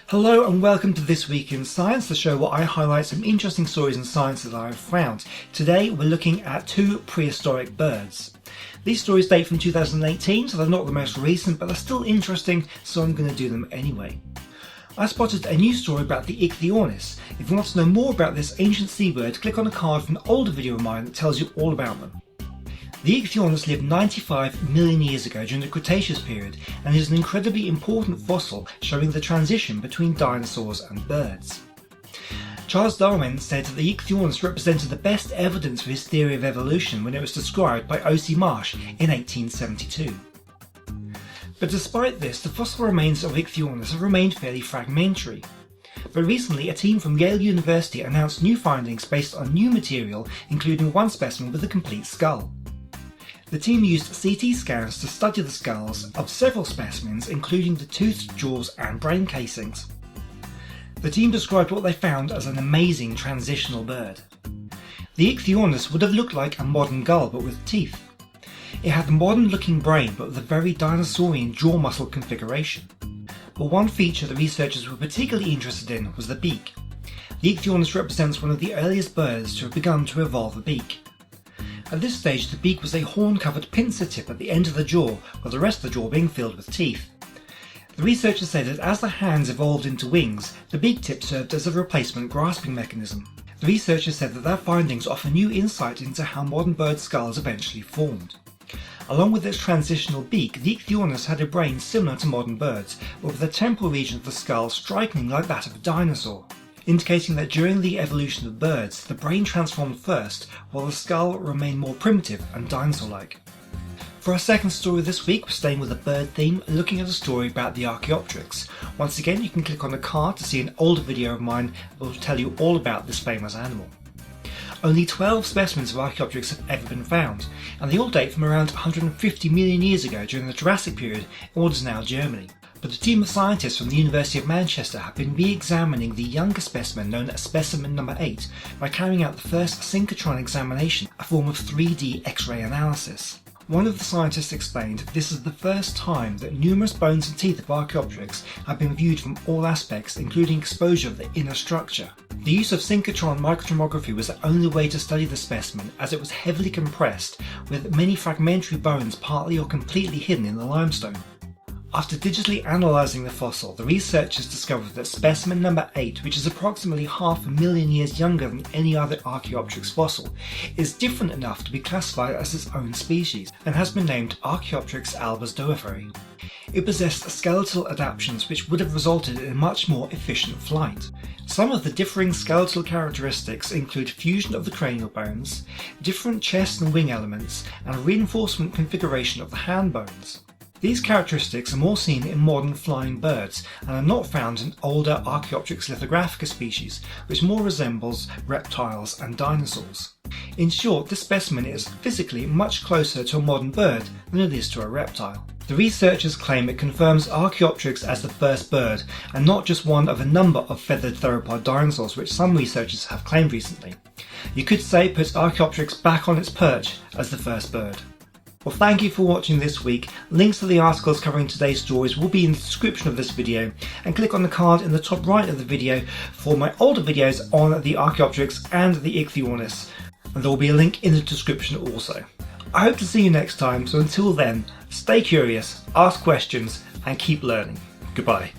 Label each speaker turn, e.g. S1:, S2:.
S1: Hello and welcome to This Week in Science, the show where I highlight some interesting stories in science that I have found. Today we're looking at two prehistoric birds. These stories date from 2018, so they're not the most recent, but they're still interesting, so I'm going to do them anyway. I spotted a new story about the Ichthyornis. If you want to know more about this ancient seabird, click on a card from an older video of mine that tells you all about them. The Ichthyornis lived 95 million years ago during the Cretaceous period and is an incredibly important fossil showing the transition between dinosaurs and birds. Charles Darwin said that the Ichthyornis represented the best evidence for his theory of evolution when it was described by O.C. Marsh in 1872. But despite this, the fossil remains of Ichthyornis have remained fairly fragmentary. But recently, a team from Yale University announced new findings based on new material, including one specimen with a complete skull. The team used CT scans to study the skulls of several specimens, including the toothed jaws and brain casings. The team described what they found as an amazing transitional bird. The Ichthyornis would have looked like a modern gull but with teeth. It had a modern looking brain but with a very dinosaurian jaw muscle configuration. But one feature the researchers were particularly interested in was the beak. The Ichthyornis represents one of the earliest birds to have begun to evolve a beak. At this stage, the beak was a horn-covered pincer tip at the end of the jaw, with the rest of the jaw being filled with teeth. The researchers say that as the hands evolved into wings, the beak tip served as a replacement grasping mechanism. The researchers said that their findings offer new insight into how modern bird skulls eventually formed. Along with its transitional beak, the Ichthyornis had a brain similar to modern birds, but with the temporal region of the skull strikingly like that of a dinosaur, indicating that during the evolution of birds, the brain transformed first, while the skull remained more primitive and dinosaur-like. For our second story this week, we're staying with a bird theme, looking at a story about the Archaeopteryx. Once again, you can click on the card to see an older video of mine that will tell you all about this famous animal. Only 12 specimens of Archaeopteryx have ever been found, and they all date from around 150 million years ago during the Jurassic period in what is now Germany. But a team of scientists from the University of Manchester have been re-examining the younger specimen known as specimen number 8 by carrying out the first synchrotron examination, a form of 3D X-ray analysis. One of the scientists explained this is the first time that numerous bones and teeth of Archaeopteryx have been viewed from all aspects, including exposure of the inner structure. The use of synchrotron microtomography was the only way to study the specimen, as it was heavily compressed, with many fragmentary bones partly or completely hidden in the limestone. After digitally analysing the fossil, the researchers discovered that specimen number 8, which is approximately 500,000 years younger than any other Archaeopteryx fossil, is different enough to be classified as its own species, and has been named Archaeopteryx albus doeferi. It possessed skeletal adaptations which would have resulted in a much more efficient flight. Some of the differing skeletal characteristics include fusion of the cranial bones, different chest and wing elements, and reinforcement configuration of the hand bones. These characteristics are more seen in modern flying birds and are not found in older Archaeopteryx lithographica species, which more resembles reptiles and dinosaurs. In short, this specimen is physically much closer to a modern bird than it is to a reptile. The researchers claim it confirms Archaeopteryx as the first bird, and not just one of a number of feathered theropod dinosaurs which some researchers have claimed recently. You could say it puts Archaeopteryx back on its perch as the first bird. Well, thank you for watching this week. Links to the articles covering today's stories will be in the description of this video, and click on the card in the top right of the video for my older videos on the Archaeopteryx and the Ichthyornis, and there will be a link in the description also. I hope to see you next time, so until then, stay curious, ask questions, and keep learning. Goodbye.